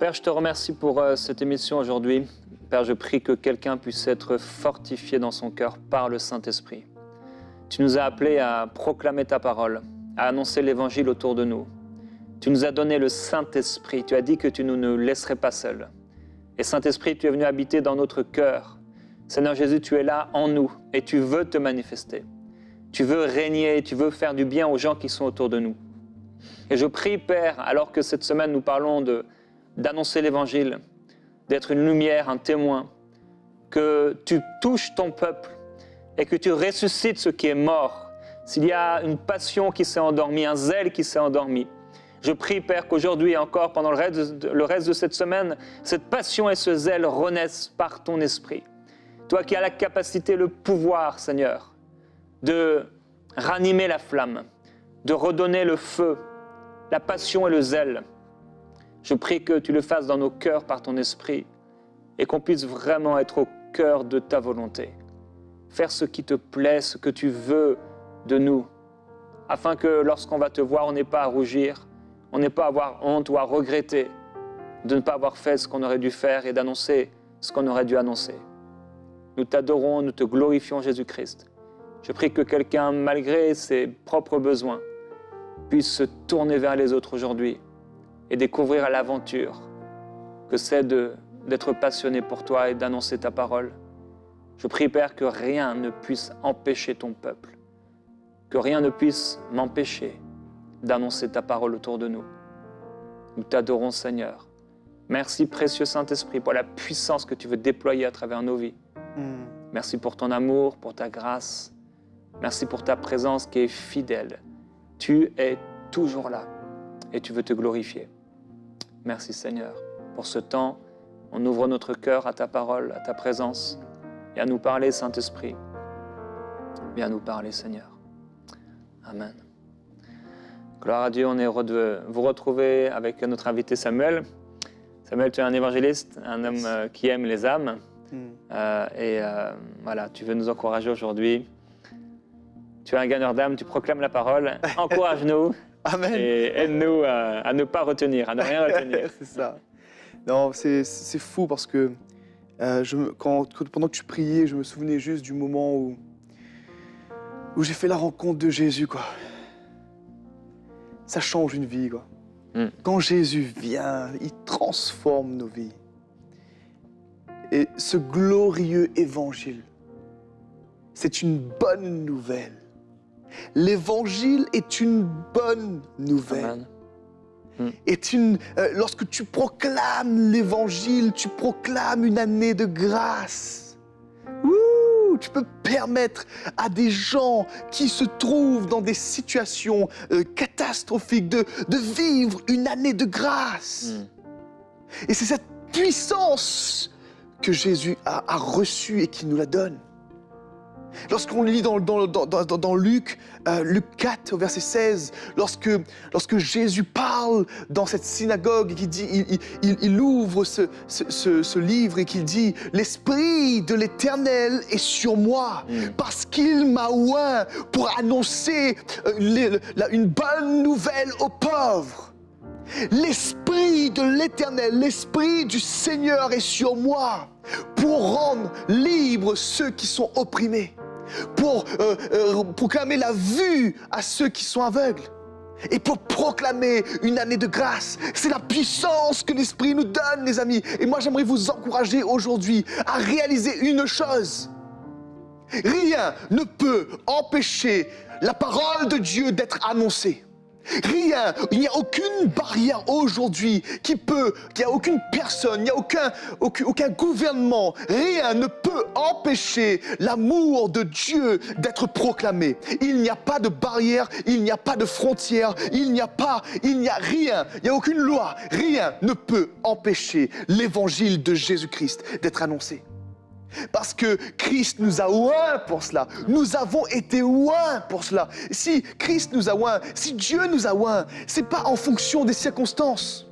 Père, je te remercie pour cette émission aujourd'hui. Père, je prie que quelqu'un puisse être fortifié dans son cœur par le Saint-Esprit. Tu nous as appelés à proclamer ta parole, à annoncer l'Évangile autour de nous. Tu nous as donné le Saint-Esprit. Tu as dit que tu ne nous laisserais pas seuls. Et Saint-Esprit, tu es venu habiter dans notre cœur. Seigneur Jésus, tu es là en nous et tu veux te manifester. Tu veux régner, tu veux faire du bien aux gens qui sont autour de nous. Et je prie, Père, alors que cette semaine nous parlons d'annoncer l'Évangile, d'être une lumière, un témoin, que tu touches ton peuple et que tu ressuscites ce qui est mort. S'il y a une passion qui s'est endormie, un zèle qui s'est endormi, je prie, Père, qu'aujourd'hui encore, pendant le reste de cette semaine, cette passion et ce zèle renaissent par ton esprit. Toi qui as la capacité, le pouvoir, Seigneur, de ranimer la flamme, de redonner le feu, la passion et le zèle. Je prie que tu le fasses dans nos cœurs par ton esprit et qu'on puisse vraiment être au cœur de ta volonté. Faire ce qui te plaît, ce que tu veux de nous, afin que lorsqu'on va te voir, on n'ait pas à rougir, on n'ait pas à avoir honte ou à regretter de ne pas avoir fait ce qu'on aurait dû faire et d'annoncer ce qu'on aurait dû annoncer. Nous t'adorons, nous te glorifions, Jésus-Christ. Je prie que quelqu'un, malgré ses propres besoins, puisse se tourner vers les autres aujourd'hui et découvrir l'aventure que c'est d'être passionné pour toi et d'annoncer ta parole. Je prie, Père, que rien ne puisse empêcher ton peuple, que rien ne puisse m'empêcher d'annoncer ta parole autour de nous. Nous t'adorons, Seigneur. Merci, précieux Saint-Esprit, pour la puissance que tu veux déployer à travers nos vies. Merci pour ton amour, pour ta grâce. Merci pour ta présence qui est fidèle. Tu es toujours là et tu veux te glorifier. Merci, Seigneur, pour ce temps. On ouvre notre cœur à ta parole, à ta présence. Et à nous parler, Saint-Esprit. Viens nous parler, Seigneur. Amen. Gloire à Dieu, on est heureux de vous retrouver avec notre invité Samuel. Samuel, tu es un évangéliste, un homme qui aime les âmes. Voilà, tu veux nous encourager aujourd'hui. Tu es un gagneur d'âmes, tu proclames la parole. Encourage-nous. Amen. Et aide-nous à ne pas retenir, à ne rien retenir. C'est ça. Non, c'est fou parce que pendant que tu priais, je me souvenais juste du moment où j'ai fait la rencontre de Jésus, quoi. Ça change une vie, quoi. Quand Jésus vient, il transforme nos vies. Et ce glorieux évangile, c'est une bonne nouvelle. L'évangile est une bonne nouvelle. Lorsque tu proclames l'évangile, tu proclames une année de grâce. Tu peux permettre à des gens qui se trouvent dans des situations catastrophiques de vivre une année de grâce. Et c'est cette puissance que Jésus a reçue et qui nous la donne. Lorsqu'on lit dans Luc 4, au verset 16, lorsque Jésus parle dans cette synagogue, il ouvre ce livre et qu'il dit « L'Esprit de l'Éternel est sur moi, parce qu'il m'a oint pour annoncer une bonne nouvelle aux pauvres. » L'Esprit de l'Éternel, l'Esprit du Seigneur est sur moi pour rendre libres ceux qui sont opprimés, pour proclamer la vue à ceux qui sont aveugles et pour proclamer une année de grâce. C'est la puissance que l'Esprit nous donne, les amis. Et moi, j'aimerais vous encourager aujourd'hui à réaliser une chose. Rien ne peut empêcher la parole de Dieu d'être annoncée. Rien, il n'y a aucune barrière aujourd'hui il n'y a aucune personne, il n'y a aucun gouvernement, rien ne peut empêcher l'amour de Dieu d'être proclamé. Il n'y a pas de barrière, il n'y a pas de frontière, il n'y a rien, il n'y a aucune loi, rien ne peut empêcher l'évangile de Jésus-Christ d'être annoncé. Parce que Christ nous a oints pour cela. Nous avons été oints pour cela. Si Christ nous a oints, si Dieu nous a oints, ce n'est pas en fonction des circonstances.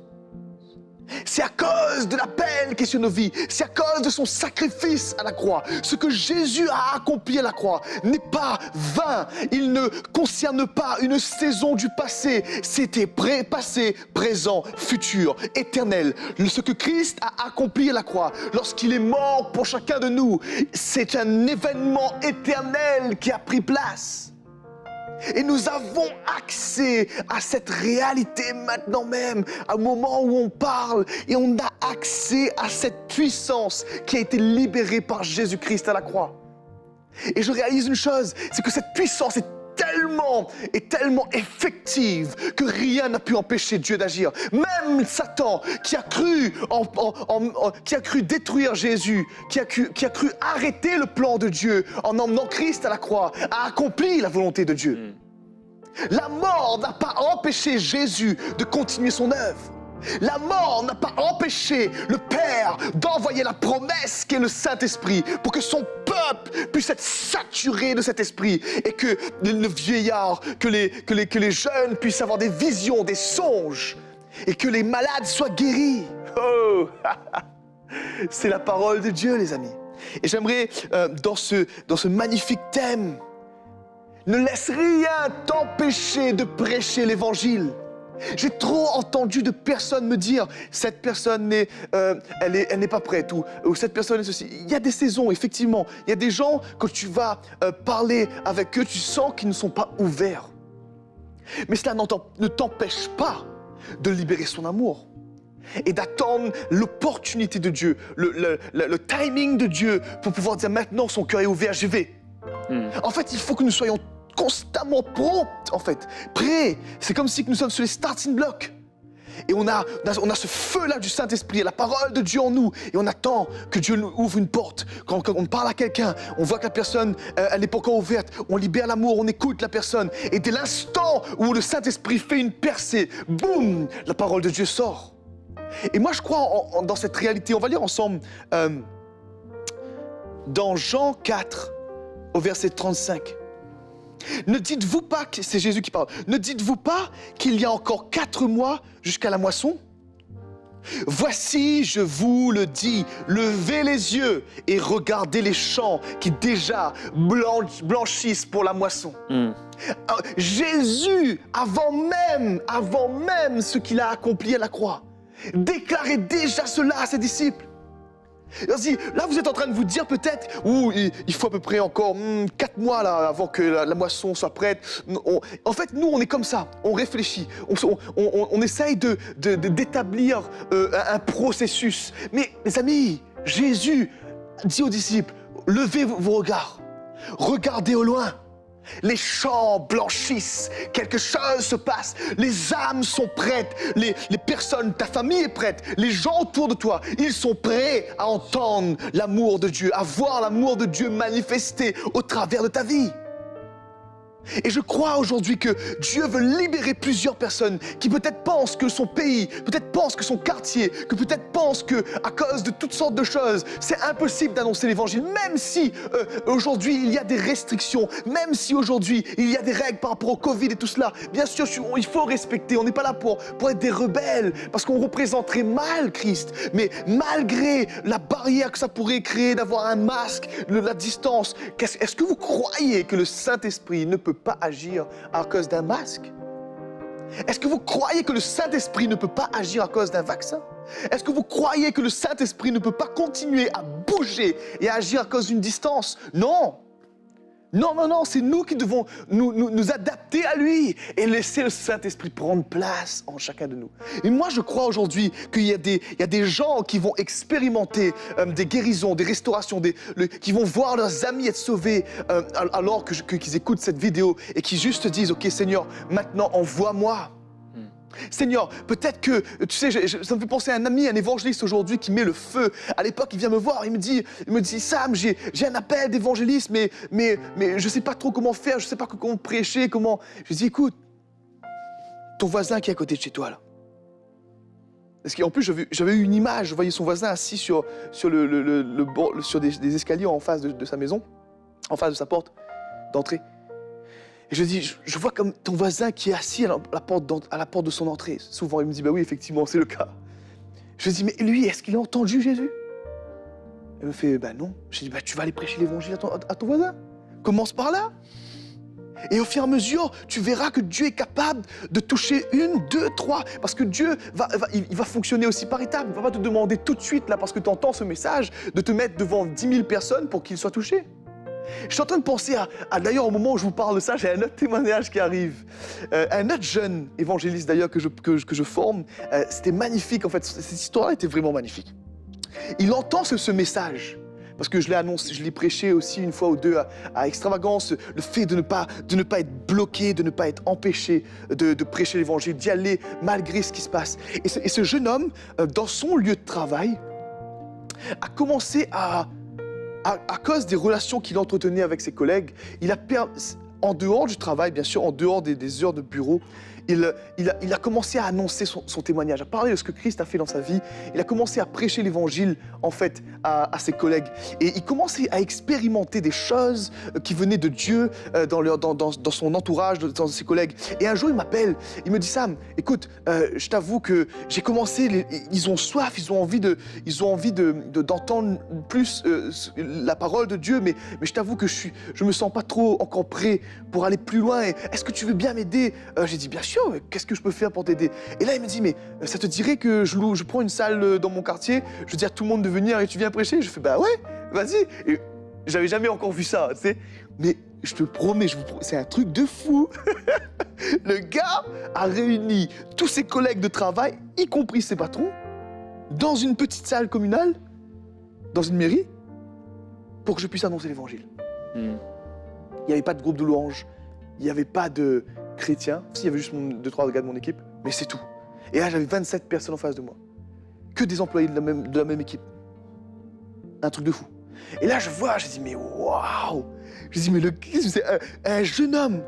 C'est à cause de l'appel qui est sur nos vies. C'est à cause de son sacrifice à la croix. Ce que Jésus a accompli à la croix n'est pas vain. Il ne concerne pas une saison du passé. C'était passé, présent, futur, éternel. Ce que Christ a accompli à la croix, lorsqu'il est mort pour chacun de nous, c'est un événement éternel qui a pris place. Et nous avons accès à cette réalité maintenant même, au moment où on parle, et on a accès à cette puissance qui a été libérée par Jésus-Christ à la croix. Et je réalise une chose, c'est que cette puissance est tellement effective que rien n'a pu empêcher Dieu d'agir. Même Satan, qui a cru détruire Jésus, qui a cru arrêter le plan de Dieu en emmenant Christ à la croix, a accompli la volonté de Dieu. La mort n'a pas empêché Jésus de continuer son œuvre. La mort n'a pas empêché le Père d'envoyer la promesse qu'est le Saint-Esprit pour que son peuple puisse être saturé de cet esprit et que le vieillard, que les jeunes puissent avoir des visions, des songes et que les malades soient guéris. Oh, c'est la parole de Dieu, les amis. Et j'aimerais, dans ce magnifique thème, ne laisse rien t'empêcher de prêcher l'évangile. J'ai trop entendu de personnes me dire « cette personne elle n'est pas prête » ou « cette personne est ceci ». Il y a des saisons, effectivement. Il y a des gens, quand tu vas parler avec eux, tu sens qu'ils ne sont pas ouverts. Mais cela ne t'empêche pas de libérer son amour et d'attendre l'opportunité de Dieu, le timing de Dieu pour pouvoir dire « maintenant, son cœur est ouvert, j'y vais ». En fait, il faut que nous soyons constamment prompts, en fait, prêts. C'est comme si nous sommes sur les starting blocks. Et on a ce feu-là du Saint-Esprit, la parole de Dieu en nous, et on attend que Dieu nous ouvre une porte. Quand on parle à quelqu'un, on voit que la personne, elle n'est pas encore ouverte, on libère l'amour, on écoute la personne, et dès l'instant où le Saint-Esprit fait une percée, boum, la parole de Dieu sort. Et moi, je crois dans cette réalité. On va lire ensemble dans Jean 4, au verset 35. Ne dites-vous pas, c'est Jésus qui parle, ne dites-vous pas qu'il y a encore 4 mois jusqu'à la moisson? Voici, je vous le dis, levez les yeux et regardez les champs qui déjà blanchissent pour la moisson. Jésus, avant même ce qu'il a accompli à la croix, déclarait déjà cela à ses disciples. Là, vous êtes en train de vous dire peut-être, il faut à peu près encore 4 mois là, avant que la moisson soit prête. En fait, nous, on est comme ça, on réfléchit, on essaye d'établir un processus. Mais les amis, Jésus dit aux disciples, levez vos regards, regardez au loin. Les champs blanchissent, quelque chose se passe, les âmes sont prêtes, les personnes, ta famille est prête, les gens autour de toi, ils sont prêts à entendre l'amour de Dieu, à voir l'amour de Dieu manifesté au travers de ta vie. Et je crois aujourd'hui que Dieu veut libérer plusieurs personnes qui peut-être pensent que son pays, peut-être pensent que son quartier, que peut-être pensent que à cause de toutes sortes de choses, c'est impossible d'annoncer l'évangile, même si aujourd'hui il y a des restrictions, même si aujourd'hui il y a des règles par rapport au Covid et tout cela. Bien sûr, il faut respecter, on n'est pas là pour être des rebelles, parce qu'on représenterait mal Christ. Mais malgré la barrière que ça pourrait créer d'avoir un masque, la distance, est-ce que vous croyez que le Saint-Esprit ne peut pas agir à cause d'un masque? Est-ce que vous croyez que le Saint-Esprit ne peut pas agir à cause d'un vaccin? Est-ce que vous croyez que le Saint-Esprit ne peut pas continuer à bouger et à agir à cause d'une distance? Non! Non, c'est nous qui devons nous adapter à lui et laisser le Saint-Esprit prendre place en chacun de nous. Et moi, je crois aujourd'hui qu'il y a des gens qui vont expérimenter des guérisons, des restaurations, qui vont voir leurs amis être sauvés alors qu'ils écoutent cette vidéo et qui juste disent « Ok, Seigneur, maintenant envoie-moi ». Seigneur, peut-être que, tu sais, ça me fait penser à un ami, un évangéliste aujourd'hui qui met le feu. À l'époque, il vient me voir, il me dit Sam, j'ai un appel d'évangéliste, mais je ne sais pas trop comment faire, je ne sais pas comment prêcher, comment... Je dis, écoute, ton voisin qui est à côté de chez toi, là. Parce qu'en plus, j'avais eu une image, je voyais son voisin assis sur des escaliers en face de sa maison, en face de sa porte d'entrée. Et je dis, je vois comme ton voisin qui est assis à la porte de son entrée. Souvent, il me dit, bah oui, effectivement, c'est le cas. Je lui dis, mais lui, est-ce qu'il a entendu Jésus? Elle me fait, bah non. Je lui dis, bah tu vas aller prêcher l'évangile à ton voisin. Commence par là. Et au fur et à mesure, tu verras que Dieu est capable de toucher 1, 2, 3. Parce que Dieu il va fonctionner aussi par étapes. Il ne va pas te demander tout de suite, là, parce que tu entends ce message, de te mettre devant 10 000 personnes pour qu'ils soient touchés. Je suis en train de penser d'ailleurs, au moment où je vous parle de ça, j'ai un autre témoignage qui arrive. Un autre jeune évangéliste, d'ailleurs, que je forme. C'était magnifique, en fait. Cette histoire-là était vraiment magnifique. Il entend ce message. Parce que je l'ai annoncé, je l'ai prêché aussi une fois ou deux à Extravagance, le fait de ne pas être bloqué, de ne pas être empêché de prêcher l'évangile, d'y aller malgré ce qui se passe. Et ce jeune homme, dans son lieu de travail, a commencé à cause des relations qu'il entretenait avec ses collègues, en dehors du travail, bien sûr, en dehors des heures de bureau, il a commencé à annoncer son témoignage, à parler de ce que Christ a fait dans sa vie. Il a commencé à prêcher l'évangile, en fait, à ses collègues. Et il commençait à expérimenter des choses qui venaient de Dieu dans son entourage, dans ses collègues. Et un jour, il m'appelle, il me dit, Sam, écoute, je t'avoue que j'ai commencé, ils ont soif, ils ont envie d'entendre plus la parole de Dieu, mais je t'avoue que je me sens pas trop encore prêt pour aller plus loin. Est-ce que tu veux bien m'aider? J'ai dit, bien sûr, qu'est-ce que je peux faire pour t'aider? Et là, il me dit, mais ça te dirait que je prends une salle dans mon quartier, je dis à tout le monde de venir et tu viens prêcher? Je fais, bah ouais, vas-y. Et j'avais jamais encore vu ça, tu sais. Mais je te promets, c'est un truc de fou. Le gars a réuni tous ses collègues de travail, y compris ses patrons, dans une petite salle communale, dans une mairie, pour que je puisse annoncer l'évangile. Il n'y avait pas de groupe de louanges, il n'y avait pas de chrétiens, il y avait juste 2-3 gars de mon équipe, mais c'est tout. Et là, j'avais 27 personnes en face de moi, que des employés de la même équipe. Un truc de fou. Et là, je dis, mais waouh! Je dis, mais c'est un jeune homme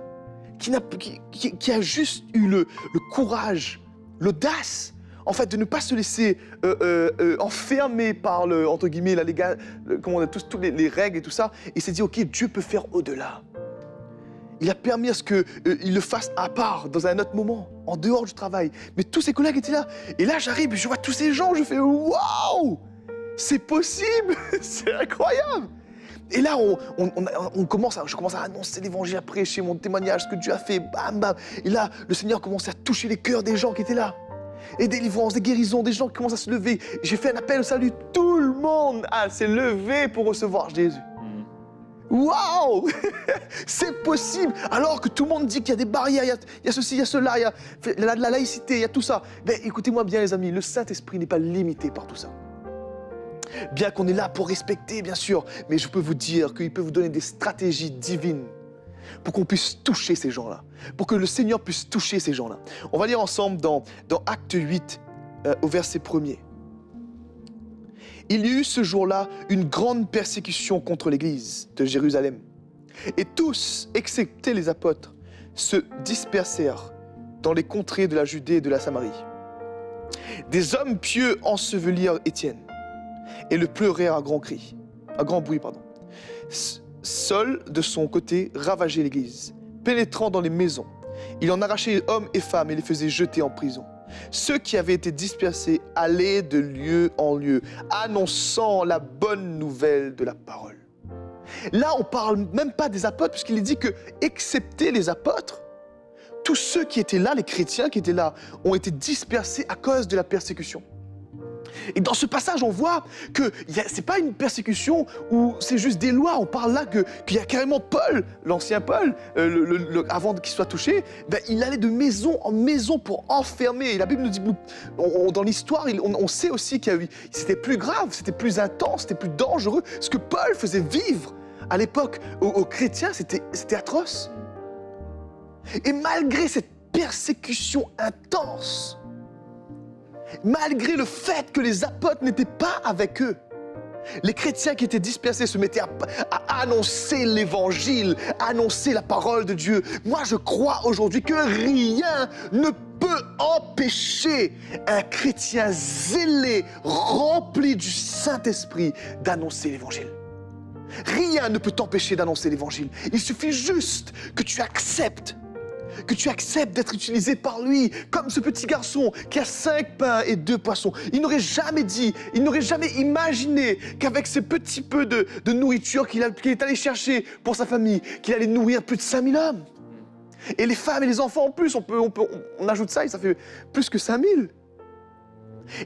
qui a juste eu le courage, l'audace, en fait, de ne pas se laisser enfermer par entre guillemets, toutes les règles et tout ça. Et il s'est dit, ok, Dieu peut faire au-delà. Il a permis à ce qu'il le fasse à part, dans un autre moment, en dehors du travail. Mais tous ses collègues étaient là. Et là, j'arrive et je vois tous ces gens, je fais, waouh! C'est possible! C'est incroyable! Et là, je commence à annoncer l'évangile, à prêcher mon témoignage, ce que Dieu a fait, bam, bam. Et là, le Seigneur commence à toucher les cœurs des gens qui étaient là. Et des délivrances, des guérisons, des gens qui commencent à se lever. J'ai fait un appel au salut, tout le monde s'est levé pour recevoir Jésus. Waouh! C'est possible! Alors que tout le monde dit qu'il y a des barrières, il y a ceci, il y a cela, il y a la laïcité, il y a tout ça. Mais écoutez-moi bien les amis, le Saint-Esprit n'est pas limité par tout ça. Bien qu'on est là pour respecter, bien sûr, mais je peux vous dire qu'il peut vous donner des stratégies divines pour qu'on puisse toucher ces gens-là, pour que le Seigneur puisse toucher ces gens-là. On va lire ensemble dans Acte 8, au verset 1er. Il y eut ce jour-là une grande persécution contre l'église de Jérusalem. Et tous, excepté les apôtres, se dispersèrent dans les contrées de la Judée et de la Samarie. Des hommes pieux ensevelirent Étienne et le pleurèrent à grand bruit. Saul, de son côté, ravageait l'église, pénétrant dans les maisons. Il en arrachait hommes et femmes et les faisait jeter en prison. Ceux qui avaient été dispersés allaient de lieu en lieu, annonçant la bonne nouvelle de la parole. Là, on ne parle même pas des apôtres, puisqu'il est dit que, excepté les apôtres, tous ceux qui étaient là, les chrétiens qui étaient là, ont été dispersés à cause de la persécution. Et dans ce passage, on voit que ce n'est pas une persécution où c'est juste des lois. On parle là qu'il y a carrément Paul, l'ancien Paul, avant qu'il soit touché, il allait de maison en maison pour enfermer. Et la Bible nous dit, dans l'histoire, on sait aussi que c'était plus grave, c'était plus intense, c'était plus dangereux. Ce que Paul faisait vivre à l'époque aux chrétiens, c'était atroce. Et malgré cette persécution intense, malgré le fait que les apôtres n'étaient pas avec eux, les chrétiens qui étaient dispersés se mettaient à annoncer l'évangile, annoncer la parole de Dieu. Moi, je crois aujourd'hui que rien ne peut empêcher un chrétien zélé, rempli du Saint-Esprit, d'annoncer l'évangile. Rien ne peut t'empêcher d'annoncer l'évangile. Il suffit juste que tu acceptes que tu acceptes d'être utilisé par lui, comme ce petit garçon qui a 5 pains et 2 poissons. Il n'aurait jamais dit, il n'aurait jamais imaginé qu'avec ce petit peu de nourriture qu'il est allé chercher pour sa famille, qu'il allait nourrir plus de 5000 hommes. Et les femmes et les enfants en plus, on ajoute ça et ça fait plus que 5000.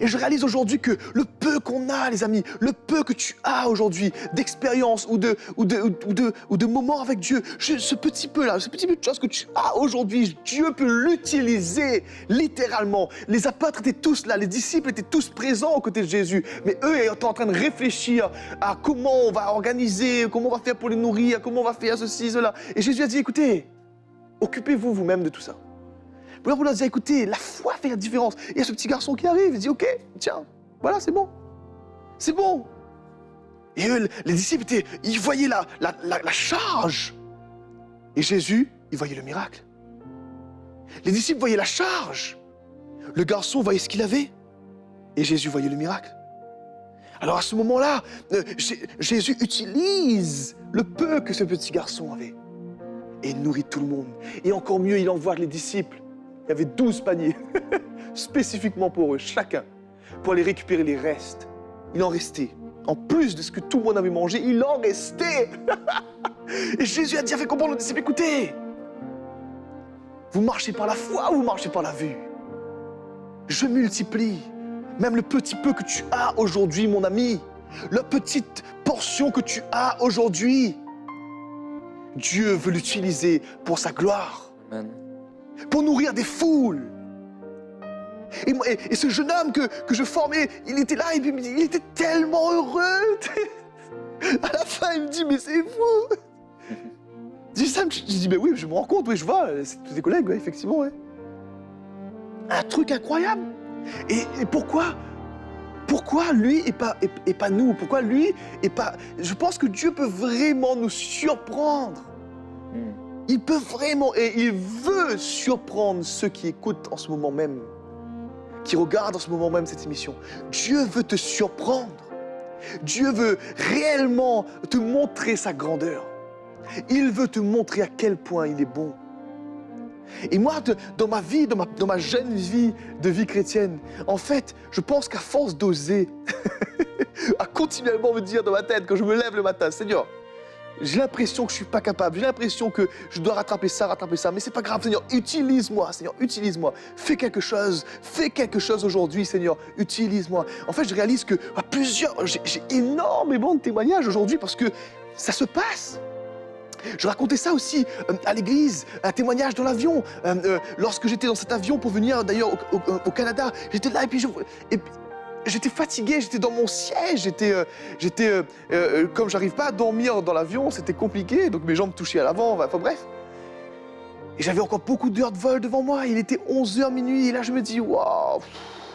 Et je réalise aujourd'hui que le peu qu'on a, les amis, le peu que tu as aujourd'hui d'expérience ou de moments avec Dieu, ce petit peu-là, ce petit peu de choses que tu as aujourd'hui, Dieu peut l'utiliser littéralement. Les apôtres étaient tous là, les disciples étaient tous présents aux côtés de Jésus, mais eux étaient en train de réfléchir à comment on va organiser, comment on va faire pour les nourrir, comment on va faire ceci, cela. Et Jésus a dit, écoutez, occupez-vous vous-même de tout ça. Pour leur dire, écoutez, la foi fait la différence. Et il y a ce petit garçon qui arrive, il dit, ok, tiens, voilà, c'est bon. C'est bon. Et eux, les disciples, ils voyaient la charge. Et Jésus, il voyait le miracle. Les disciples voyaient la charge. Le garçon voyait ce qu'il avait. Et Jésus voyait le miracle. Alors à ce moment-là, Jésus utilise le peu que ce petit garçon avait. Et il nourrit tout le monde. Et encore mieux, il envoie les disciples. Il y avait 12 paniers, spécifiquement pour eux, chacun, pour aller récupérer les restes. Il en restait. En plus de ce que tout le monde avait mangé, il en restait. Et Jésus a dit, a fait comprendre aux disciples, écoutez, vous marchez par la foi ou vous marchez par la vue? Je multiplie. Même le petit peu que tu as aujourd'hui, mon ami, la petite portion que tu as aujourd'hui, Dieu veut l'utiliser pour sa gloire. Amen. Pour nourrir des foules. Et ce jeune homme que je formais, il était là et puis il était tellement heureux. À la fin, il me dit, mais c'est fou. Je dis, mais oui, je me rends compte, oui, je vois, c'est tous tes collègues, ouais, effectivement. Ouais. Un truc incroyable. Et pourquoi lui et pas nous? Pourquoi lui et pas... Je pense que Dieu peut vraiment nous surprendre. Il peut vraiment, et il veut surprendre ceux qui écoutent en ce moment même, qui regardent en ce moment même cette émission. Dieu veut te surprendre. Dieu veut réellement te montrer sa grandeur. Il veut te montrer à quel point il est bon. Et moi, dans ma vie, dans ma jeune vie de vie chrétienne, en fait, je pense qu'à force d'oser, à continuellement me dire dans ma tête, quand je me lève le matin, Seigneur, j'ai l'impression que je ne suis pas capable, j'ai l'impression que je dois rattraper ça, mais c'est pas grave, Seigneur, utilise-moi, fais quelque chose aujourd'hui, Seigneur, utilise-moi. En fait, je réalise que j'ai énormément de témoignages aujourd'hui parce que ça se passe. Je racontais ça aussi à l'église, un témoignage dans l'avion. Lorsque j'étais dans cet avion pour venir d'ailleurs au Canada, j'étais là et puis j'étais fatigué, j'étais dans mon siège, comme j'arrive pas à dormir dans l'avion, c'était compliqué, donc mes jambes touchaient à l'avant, enfin bref. Et j'avais encore beaucoup d'heures de vol devant moi, il était 11h minuit, et là je me dis, waouh,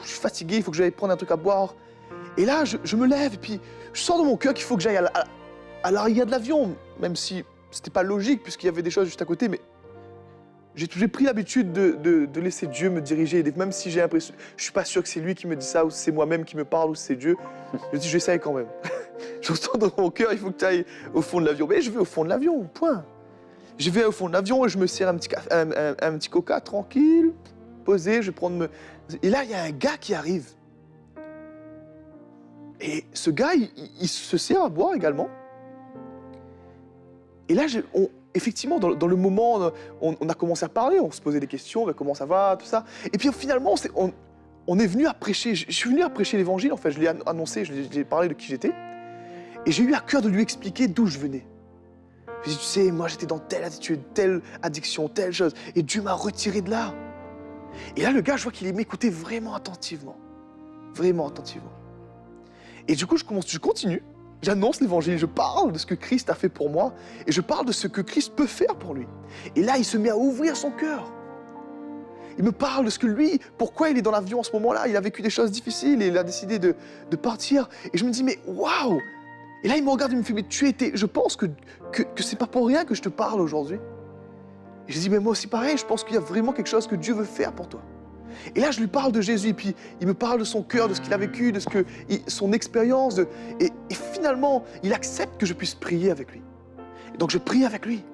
je suis fatigué, il faut que j'aille prendre un truc à boire. Et là je me lève et puis je sens dans mon cœur qu'il faut que j'aille à l'arrière de l'avion, même si c'était pas logique puisqu'il y avait des choses juste à côté, mais j'ai pris l'habitude de laisser Dieu me diriger, même si j'ai l'impression, je suis pas sûr que c'est lui qui me dit ça, ou c'est moi-même qui me parle, ou c'est Dieu. Je dis, j'essaye quand même. Je sens dans mon cœur, il faut que tu ailles au fond de l'avion. Mais je vais au fond de l'avion, point. Je vais au fond de l'avion et je me sers un petit coca tranquille, posé, je vais prendre... Et là, il y a un gars qui arrive. Et ce gars, il se sert à boire également. Et là, effectivement, dans le moment, on a commencé à parler, on se posait des questions, comment ça va, tout ça. Et puis finalement, on est venu à prêcher. Je suis venu à prêcher l'évangile, en fait. Je l'ai annoncé, je lui ai parlé de qui j'étais. Et j'ai eu à cœur de lui expliquer d'où je venais. Je lui ai dit, tu sais, moi j'étais dans telle attitude, telle addiction, telle chose. Et Dieu m'a retiré de là. Et là, le gars, je vois qu'il m'écoutait vraiment attentivement. Vraiment attentivement. Et du coup, je continue. J'annonce l'évangile, je parle de ce que Christ a fait pour moi et je parle de ce que Christ peut faire pour lui. Et là, il se met à ouvrir son cœur. Il me parle de ce que lui, pourquoi il est dans l'avion en ce moment-là. Il a vécu des choses difficiles et il a décidé de partir. Et je me dis, mais waouh! Et là, il me regarde et il me fait, mais je pense que c'est pas pour rien que je te parle aujourd'hui. Et je dis, mais moi aussi pareil, je pense qu'il y a vraiment quelque chose que Dieu veut faire pour toi. Et là, je lui parle de Jésus, et puis il me parle de son cœur, de ce qu'il a vécu, de son expérience. Et finalement, il accepte que je puisse prier avec lui. Et donc, je prie avec lui.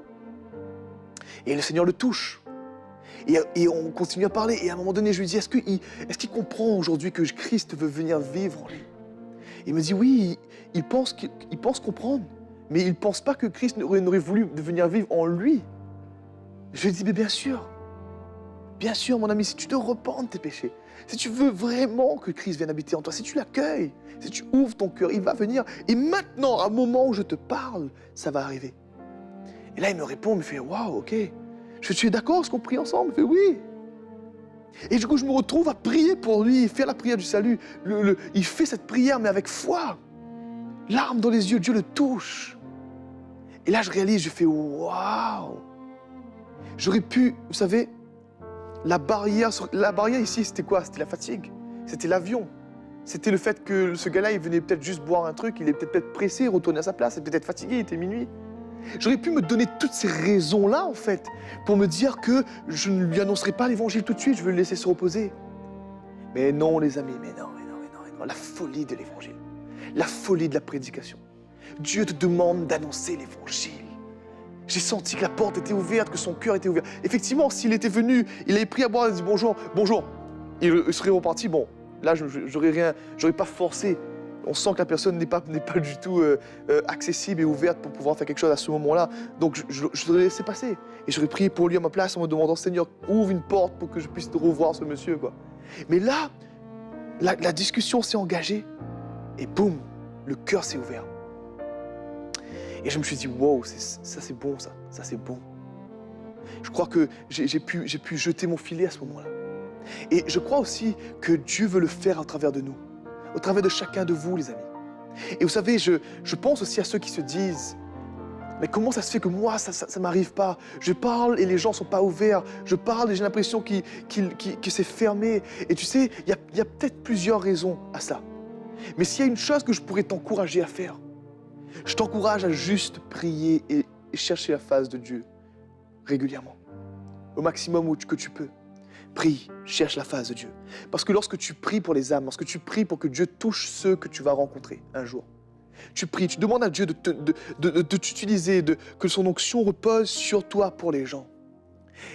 Et le Seigneur le touche. Et on continue à parler. Et à un moment donné, je lui dis, est-ce qu'il comprend aujourd'hui que Christ veut venir vivre en lui? Il me dit, oui, il pense comprendre. Mais il ne pense pas que Christ n'aurait voulu venir vivre en lui. Je lui dis, mais bien sûr, mon ami, si tu te repens de tes péchés, si tu veux vraiment que Christ vienne habiter en toi, si tu l'accueilles, si tu ouvres ton cœur, il va venir. Et maintenant, à un moment où je te parle, ça va arriver. Et là, il me répond, il me fait, waouh, ok. Je fais, tu es d'accord, est-ce qu'on prie ensemble? Il fait, oui. Et du coup, je me retrouve à prier pour lui, faire la prière du salut. Il fait cette prière, mais avec foi. Larmes dans les yeux, Dieu le touche. Et là, je réalise, je fais, waouh. J'aurais pu, vous savez, la barrière ici, c'était quoi? C'était la fatigue, c'était l'avion. C'était le fait que ce gars-là, il venait peut-être juste boire un truc, il est peut-être pressé, retourner à sa place, il est peut-être fatigué, il était minuit. J'aurais pu me donner toutes ces raisons-là, en fait, pour me dire que je ne lui annoncerai pas l'évangile tout de suite, je veux le laisser se reposer. Mais non, les amis, mais non. La folie de l'évangile, la folie de la prédication. Dieu te demande d'annoncer l'évangile. J'ai senti que la porte était ouverte, que son cœur était ouvert. Effectivement, s'il était venu, il avait pris à boire, il a dit bonjour. Il serait reparti, bon, là, j'aurais pas forcé. On sent que la personne n'est pas du tout accessible et ouverte pour pouvoir faire quelque chose à ce moment-là. Donc, je l'aurais laissé passer. Et j'aurais prié pour lui à ma place en me demandant, Seigneur, ouvre une porte pour que je puisse revoir ce monsieur, quoi. Mais là, la discussion s'est engagée et boum, le cœur s'est ouvert. Et je me suis dit, wow, ça c'est bon, ça c'est bon. Je crois que j'ai pu jeter mon filet à ce moment-là. Et je crois aussi que Dieu veut le faire à travers de nous, au travers de chacun de vous, les amis. Et vous savez, je pense aussi à ceux qui se disent, mais comment ça se fait que moi, ça ne m'arrive pas? Je parle et les gens ne sont pas ouverts. Je parle et j'ai l'impression que c'est fermé. Et tu sais, il y a peut-être plusieurs raisons à ça. Mais s'il y a une chose que je pourrais t'encourager à faire, je t'encourage à juste prier et chercher la face de Dieu régulièrement, au maximum que tu peux. Prie, cherche la face de Dieu. Parce que lorsque tu pries pour les âmes, lorsque tu pries pour que Dieu touche ceux que tu vas rencontrer un jour, tu pries, tu demandes à Dieu de t'utiliser, que son onction repose sur toi pour les gens.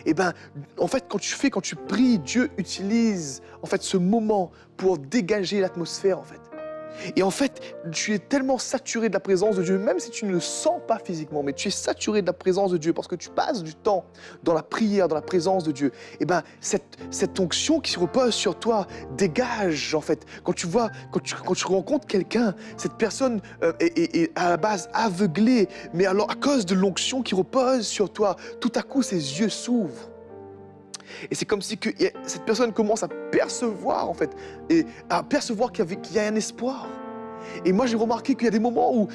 Et bien, en fait, quand tu pries, Dieu utilise en fait ce moment pour dégager l'atmosphère, en fait. Et en fait, tu es tellement saturé de la présence de Dieu, même si tu ne le sens pas physiquement, mais tu es saturé de la présence de Dieu parce que tu passes du temps dans la prière, dans la présence de Dieu. Et bien, cette onction qui se repose sur toi dégage, en fait. Quand tu rencontres quelqu'un, cette personne est à la base aveuglée, mais alors à cause de l'onction qui repose sur toi, tout à coup, ses yeux s'ouvrent. Et c'est comme si cette personne commence à percevoir, en fait, et à percevoir qu'il y a un espoir. Et moi, j'ai remarqué qu'il y a des moments où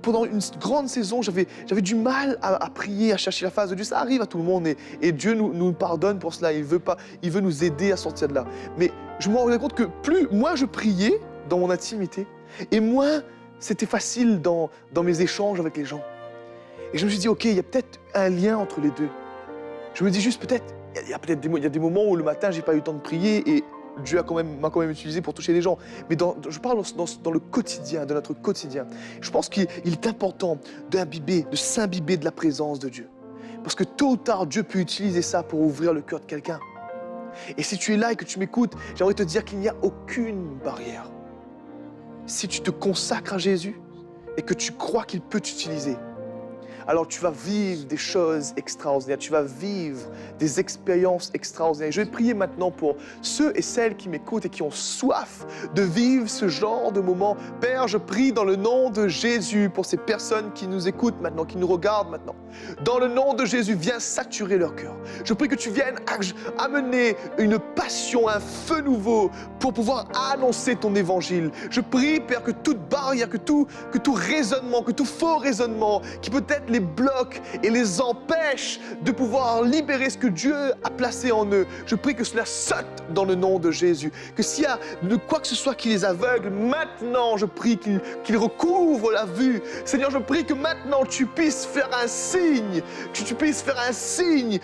pendant une grande saison, j'avais du mal à prier, à chercher la face de Dieu. Ça arrive à tout le monde et Dieu nous pardonne pour cela. Il veut nous aider à sortir de là. Mais je me rendais compte que moins je priais dans mon intimité, et moins c'était facile dans mes échanges avec les gens. Et je me suis dit, ok, il y a peut-être un lien entre les deux. Je me dis juste peut-être, il y a des moments où le matin, j'ai pas eu le temps de prier et Dieu m'a quand même utilisé pour toucher les gens. Mais je parle dans le quotidien, de notre quotidien. Je pense qu'il est important de s'imbiber de la présence de Dieu. Parce que tôt ou tard, Dieu peut utiliser ça pour ouvrir le cœur de quelqu'un. Et si tu es là et que tu m'écoutes, j'aimerais te dire qu'il n'y a aucune barrière. Si tu te consacres à Jésus et que tu crois qu'il peut t'utiliser, alors tu vas vivre des choses extraordinaires, tu vas vivre des expériences extraordinaires. Je vais prier maintenant pour ceux et celles qui m'écoutent et qui ont soif de vivre ce genre de moment. Père, je prie dans le nom de Jésus pour ces personnes qui nous écoutent maintenant, qui nous regardent maintenant. Dans le nom de Jésus, viens saturer leur cœur. Je prie que tu viennes amener une passion, un feu nouveau pour pouvoir annoncer ton évangile. Je prie, Père, que toute barrière, que tout raisonnement, que tout faux raisonnement qui peut-être les bloque et les empêche de pouvoir libérer ce que Dieu a placé en eux. Je prie que cela saute dans le nom de Jésus. Que s'il y a de quoi que ce soit qui les aveugle, maintenant je prie qu'ils recouvrent la vue. Seigneur, je prie que maintenant tu puisses faire un signe, que tu puisses faire un signe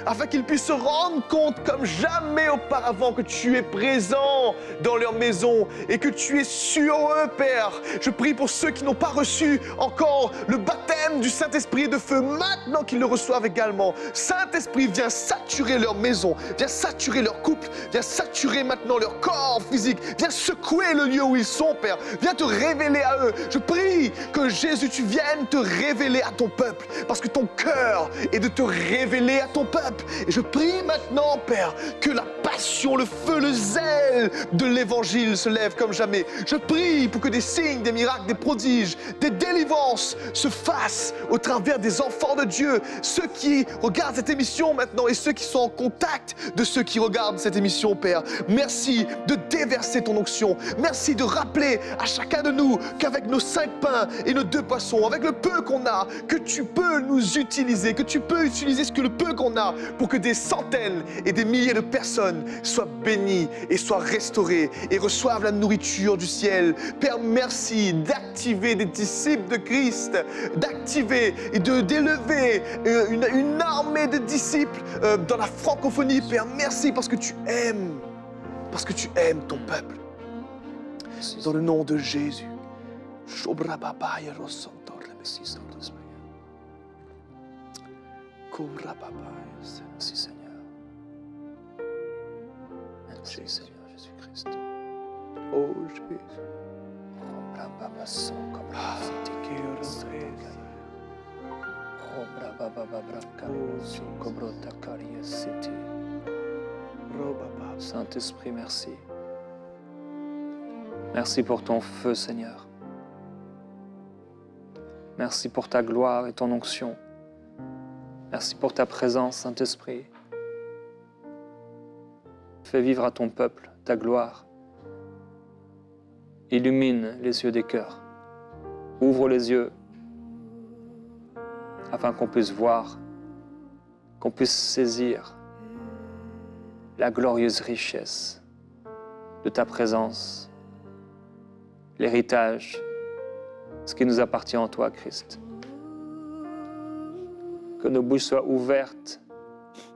afin qu'ils puissent se rendre compte comme jamais auparavant que tu es présent dans leur maison et que tu es sur eux, Père. Je prie pour ceux qui n'ont pas reçu encore le baptême du Saint-Esprit. Saint-Esprit de feu, maintenant qu'ils le reçoivent également. Saint-Esprit, viens saturer leur maison, viens saturer leur couple, viens saturer maintenant leur corps physique, viens secouer le lieu où ils sont, Père. Viens te révéler à eux. Je prie que Jésus, tu viennes te révéler à ton peuple, parce que ton cœur est de te révéler à ton peuple. Et je prie maintenant, Père, que la passion, le feu, le zèle de l'Évangile se lève comme jamais. Je prie pour que des signes, des miracles, des prodiges, des délivrances se fassent au travers des enfants de Dieu, ceux qui regardent cette émission maintenant et ceux qui sont en contact de ceux qui regardent cette émission, Père. Merci de déverser ton onction. Merci de rappeler à chacun de nous qu'avec nos 5 pains et nos 2 poissons, avec le peu qu'on a, que tu peux nous utiliser, que tu peux utiliser ce que le peu qu'on a pour que des centaines et des milliers de personnes soient bénies et soient restaurées et reçoivent la nourriture du ciel. Père, merci d'activer des disciples de Christ, d'activer et d'élever une armée de disciples dans la francophonie. Père, merci parce que tu aimes ton peuple. Dans le nom de Jésus. Merci Seigneur. Merci Seigneur Jésus-Christ. Oh Jésus. Saint-Esprit, merci. Merci pour ton feu, Seigneur. Merci pour ta gloire et ton onction. Merci pour ta présence, Saint-Esprit. Fais vivre à ton peuple ta gloire. Illumine les yeux des cœurs. Ouvre les yeux afin qu'on puisse voir, qu'on puisse saisir la glorieuse richesse de ta présence, l'héritage, ce qui nous appartient en toi, Christ. Que nos bouches soient ouvertes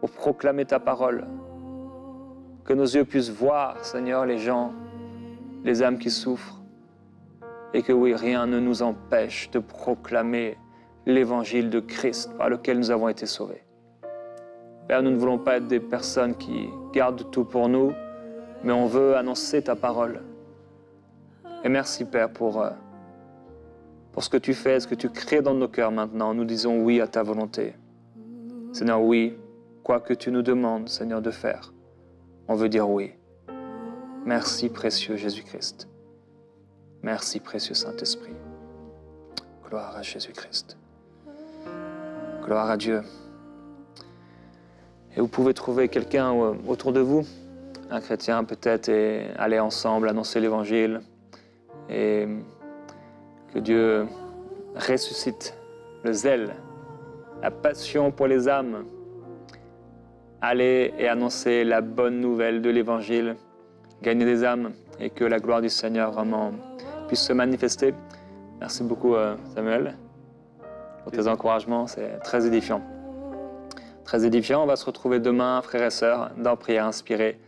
pour proclamer ta parole. Que nos yeux puissent voir, Seigneur, les gens, les âmes qui souffrent. Et que oui, rien ne nous empêche de proclamer l'évangile de Christ par lequel nous avons été sauvés. Père, nous ne voulons pas être des personnes qui gardent tout pour nous, mais on veut annoncer ta parole. Et merci, Père, pour ce que tu fais, ce que tu crées dans nos cœurs maintenant. Nous disons oui à ta volonté. Seigneur, oui, quoi que tu nous demandes, Seigneur, de faire, on veut dire oui. Merci, précieux Jésus-Christ. Merci, précieux Saint-Esprit. Gloire à Jésus-Christ. Gloire à Dieu. Et vous pouvez trouver quelqu'un autour de vous, un chrétien peut-être, et aller ensemble annoncer l'Évangile. Et que Dieu ressuscite le zèle, la passion pour les âmes. Allez et annoncer la bonne nouvelle de l'Évangile, gagner des âmes et que la gloire du Seigneur vraiment puisse se manifester. Merci beaucoup Samuel pour tes encouragements, c'est très édifiant. Très édifiant, on va se retrouver demain, frères et sœurs, dans Prière Inspirée.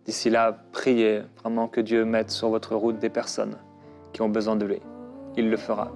D'ici là, priez vraiment que Dieu mette sur votre route des personnes qui ont besoin de lui. Il le fera.